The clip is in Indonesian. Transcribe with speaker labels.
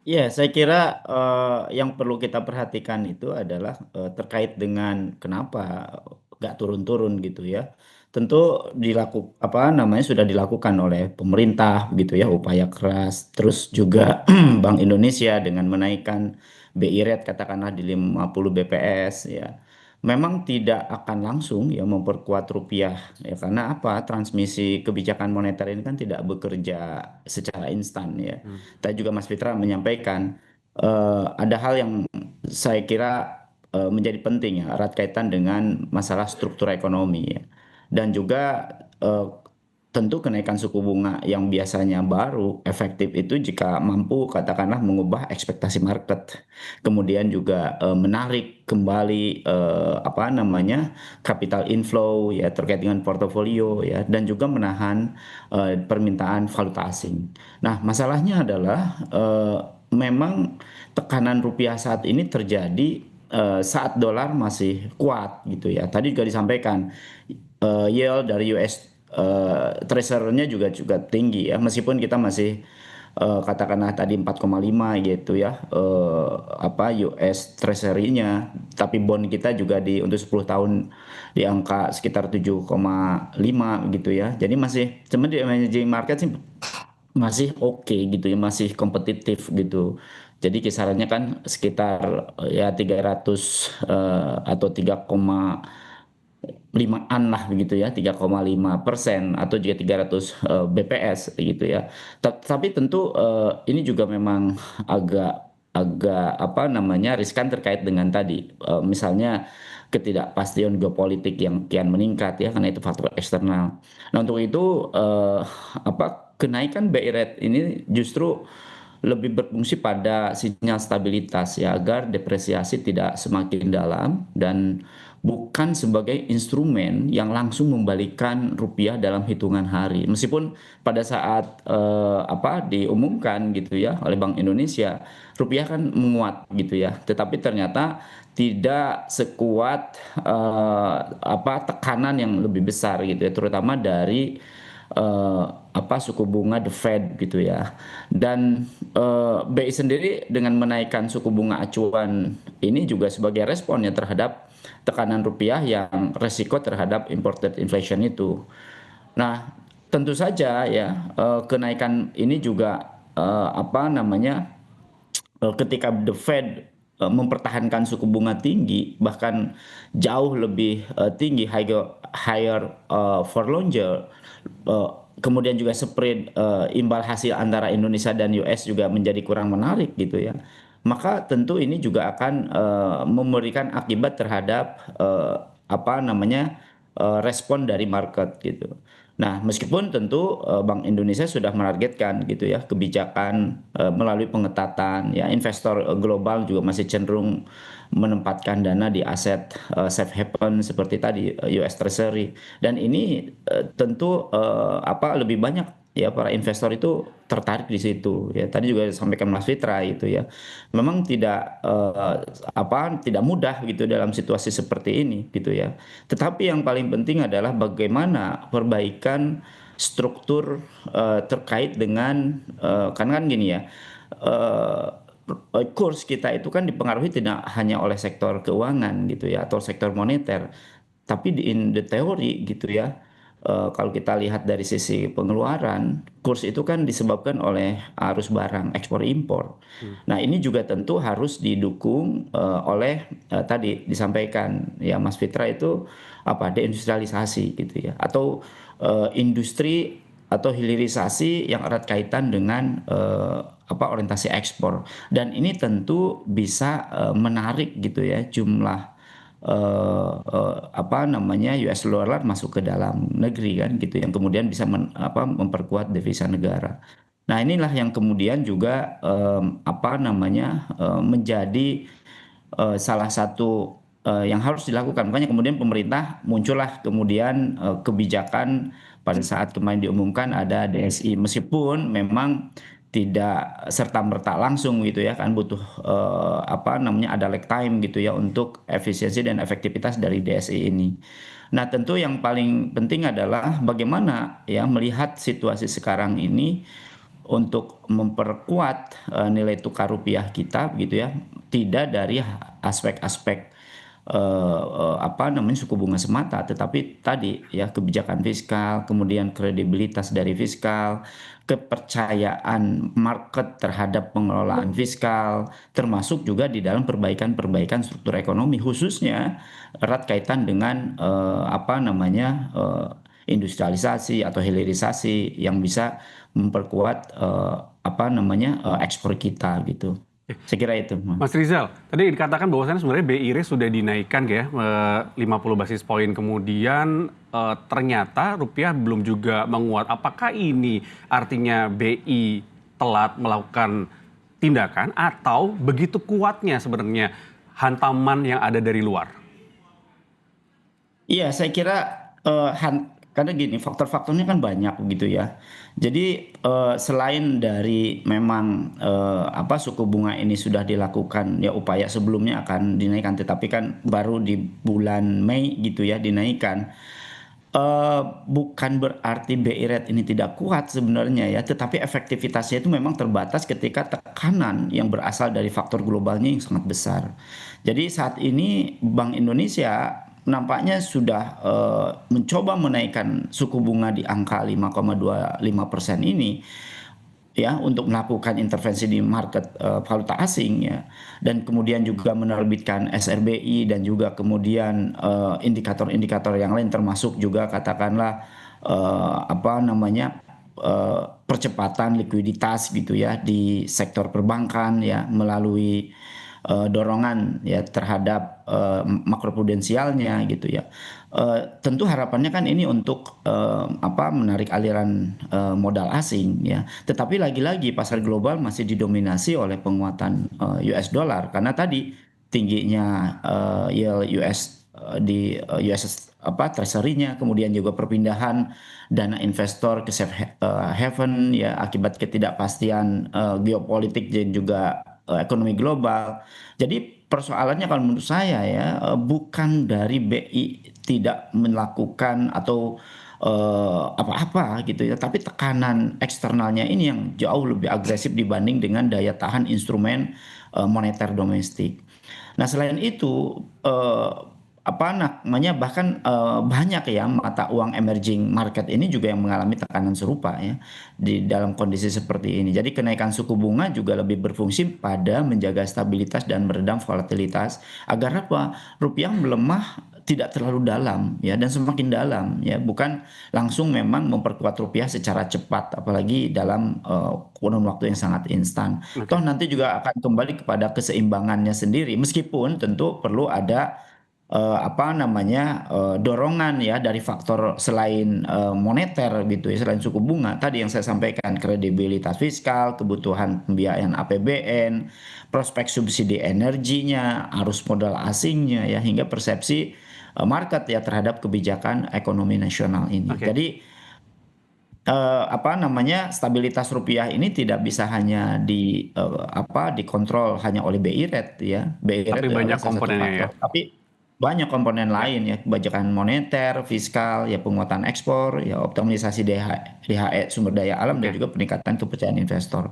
Speaker 1: Ya, saya kira yang perlu kita perhatikan itu adalah terkait dengan kenapa nggak turun-turun gitu ya. Tentu apa namanya sudah dilakukan oleh pemerintah gitu ya upaya keras. Terus juga Bank Indonesia dengan menaikkan BI rate katakanlah di 50 BPS ya. Memang tidak akan langsung ya memperkuat rupiah ya karena apa? Transmisi kebijakan moneter ini kan tidak bekerja secara instan ya.
Speaker 2: Hmm.
Speaker 1: Tadi juga Mas Fitra menyampaikan ada hal yang saya kira menjadi penting ya, erat kaitan dengan masalah struktur ekonomi ya. Dan juga eh, tentu kenaikan suku bunga yang biasanya baru efektif itu jika mampu katakanlah mengubah ekspektasi market, kemudian juga menarik kembali apa namanya capital inflow ya terkait dengan portofolio ya dan juga menahan permintaan valuta asing. Nah, masalahnya adalah memang tekanan rupiah saat ini terjadi saat dolar masih kuat gitu ya. Tadi juga disampaikan yield dari US Treasury-nya juga tinggi ya. Meskipun kita masih katakanlah tadi 4,5 gitu ya apa US Treasury-nya, tapi bond kita juga di untuk 10 tahun di angka sekitar 7,5 gitu ya. Jadi masih cuma di emerging market sih masih oke gitu ya, masih kompetitif gitu. Jadi kisarannya kan sekitar ya 300 atau 3,5-an lah begitu ya, 3,5% atau juga 300 BPS gitu ya. Tapi tentu ini juga memang agak agak apa namanya riskan terkait dengan tadi misalnya ketidakpastian geopolitik yang kian meningkat ya karena itu faktor eksternal. Nah, untuk itu apa kenaikan BI rate ini justru lebih berfungsi pada sinyal stabilitas ya agar depresiasi tidak semakin dalam dan bukan sebagai instrumen yang langsung membalikan rupiah dalam hitungan hari. Meskipun pada saat apa diumumkan gitu ya oleh Bank Indonesia, rupiah kan menguat gitu ya. Tetapi ternyata tidak sekuat apa tekanan yang lebih besar gitu ya, terutama dari apa suku bunga the Fed gitu ya. Dan BI sendiri dengan menaikkan suku bunga acuan ini juga sebagai respon ya terhadap tekanan rupiah yang resiko terhadap imported inflation itu. Nah, tentu saja ya kenaikan ini juga apa namanya ketika the Fed mempertahankan suku bunga tinggi bahkan jauh lebih tinggi higher for longer eh, kemudian juga spread imbal hasil antara Indonesia dan US juga menjadi kurang menarik gitu ya, maka tentu ini juga akan memberikan akibat terhadap apa namanya respon dari market gitu. Nah, meskipun tentu Bank Indonesia sudah menargetkan gitu ya kebijakan melalui pengetatan ya investor global juga masih cenderung menempatkan dana di aset safe haven seperti tadi US Treasury, dan ini tentu apa lebih banyak ya para investor itu tertarik di situ ya. Tadi juga disampaikan Mas Fitra itu ya. Memang tidak apa tidak mudah gitu dalam situasi seperti ini gitu ya. Tetapi yang paling penting adalah bagaimana perbaikan struktur terkait dengan karena kan gini ya, eh, kurs kita itu kan dipengaruhi tidak hanya oleh sektor keuangan gitu ya atau sektor moneter, tapi di in the theory gitu ya. Kalau kita lihat dari sisi pengeluaran, kurs itu kan disebabkan oleh arus barang ekspor impor.
Speaker 2: Hmm.
Speaker 1: Nah, ini juga tentu harus didukung oleh tadi disampaikan ya Mas Fitra itu apa deindustrialisasi gitu ya atau industri atau hilirisasi yang erat kaitan dengan apa orientasi ekspor, dan ini tentu bisa menarik gitu ya jumlah apa namanya US dollar masuk ke dalam negeri kan gitu yang kemudian bisa apa memperkuat devisa negara. Nah, inilah yang kemudian juga apa namanya menjadi salah satu yang harus dilakukan. Makanya kemudian pemerintah muncullah kemudian kebijakan pada saat kemarin diumumkan ada DSI, meskipun memang tidak serta-merta langsung gitu ya kan butuh apa namanya ada lag time gitu ya untuk efisiensi dan efektivitas dari DSI ini. Nah, tentu yang paling penting adalah bagaimana ya melihat situasi sekarang ini untuk memperkuat nilai tukar rupiah kita gitu ya, tidak dari aspek-aspek apa namanya, suku bunga semata, tetapi tadi ya kebijakan fiskal, kemudian kredibilitas dari fiskal, kepercayaan market terhadap pengelolaan fiskal, termasuk juga di dalam perbaikan-perbaikan struktur ekonomi, khususnya erat kaitan dengan apa namanya, industrialisasi atau hilirisasi yang bisa memperkuat apa namanya, ekspor kita gitu. Saya kira itu.
Speaker 2: Mas Rizal, tadi dikatakan bahwasannya sebenarnya BI rate sudah dinaikkan ya, 50 basis poin. Kemudian ternyata rupiah belum juga menguat. Apakah ini artinya BI telat melakukan tindakan atau begitu kuatnya sebenarnya hantaman yang ada dari luar?
Speaker 1: Iya, saya kira karena gini, faktor-faktornya kan banyak gitu ya. Jadi selain dari memang apa, suku bunga ini sudah dilakukan ya, upaya sebelumnya akan dinaikkan, tetapi kan baru di bulan Mei gitu ya dinaikkan. Bukan berarti BI rate ini tidak kuat sebenarnya ya, tetapi efektivitasnya itu memang terbatas ketika tekanan yang berasal dari faktor globalnya yang sangat besar. Jadi saat ini Bank Indonesia nampaknya sudah mencoba menaikkan suku bunga di angka 5,25% ini ya, untuk melakukan intervensi di market valuta asing ya, dan kemudian juga menerbitkan SRBI dan juga kemudian indikator-indikator yang lain, termasuk juga katakanlah apa namanya, percepatan likuiditas gitu ya di sektor perbankan ya, melalui dorongan ya terhadap makroprudensialnya gitu ya. Tentu harapannya kan ini untuk apa, menarik aliran modal asing ya. Tetapi lagi-lagi pasar global masih didominasi oleh penguatan US dollar, karena tadi tingginya yield US di US apa, treasury-nya, kemudian juga perpindahan dana investor ke safe haven ya, akibat ketidakpastian geopolitik dan juga ekonomi global. Jadi persoalannya kalau menurut saya ya, bukan dari BI tidak melakukan atau apa-apa gitu ya, tapi tekanan eksternalnya ini yang jauh lebih agresif dibanding dengan daya tahan instrumen moneter domestik. Nah, selain itu apa namanya, bahkan banyak ya mata uang emerging market ini juga yang mengalami tekanan serupa ya di dalam kondisi seperti ini. Jadi kenaikan suku bunga juga lebih berfungsi pada menjaga stabilitas dan meredam volatilitas agar apa? Rupiah melemah tidak terlalu dalam ya, dan semakin dalam ya, bukan langsung memang memperkuat rupiah secara cepat, apalagi dalam kurun waktu yang sangat instan. Toh
Speaker 2: Oke.
Speaker 1: nanti juga akan kembali kepada keseimbangannya sendiri, meskipun tentu perlu ada apa namanya, dorongan ya dari faktor selain moneter gitu ya, selain suku bunga tadi yang saya sampaikan, kredibilitas fiskal, kebutuhan pembiayaan APBN, prospek subsidi energinya, arus modal asingnya ya, hingga persepsi market ya terhadap kebijakan ekonomi nasional ini.
Speaker 2: Oke.
Speaker 1: Jadi apa namanya, stabilitas rupiah ini tidak bisa hanya apa, dikontrol hanya oleh BI rate ya. BI
Speaker 2: Tapi
Speaker 1: rate adalah
Speaker 2: banyak
Speaker 1: salah satu
Speaker 2: komponennya ya.
Speaker 1: faktor, tapi banyak komponen
Speaker 2: Ya.
Speaker 1: lain ya, kebijakan moneter, fiskal, ya penguatan ekspor, ya optimalisasi DHE sumber daya alam, dan
Speaker 2: Oke.
Speaker 1: juga peningkatan kepercayaan investor.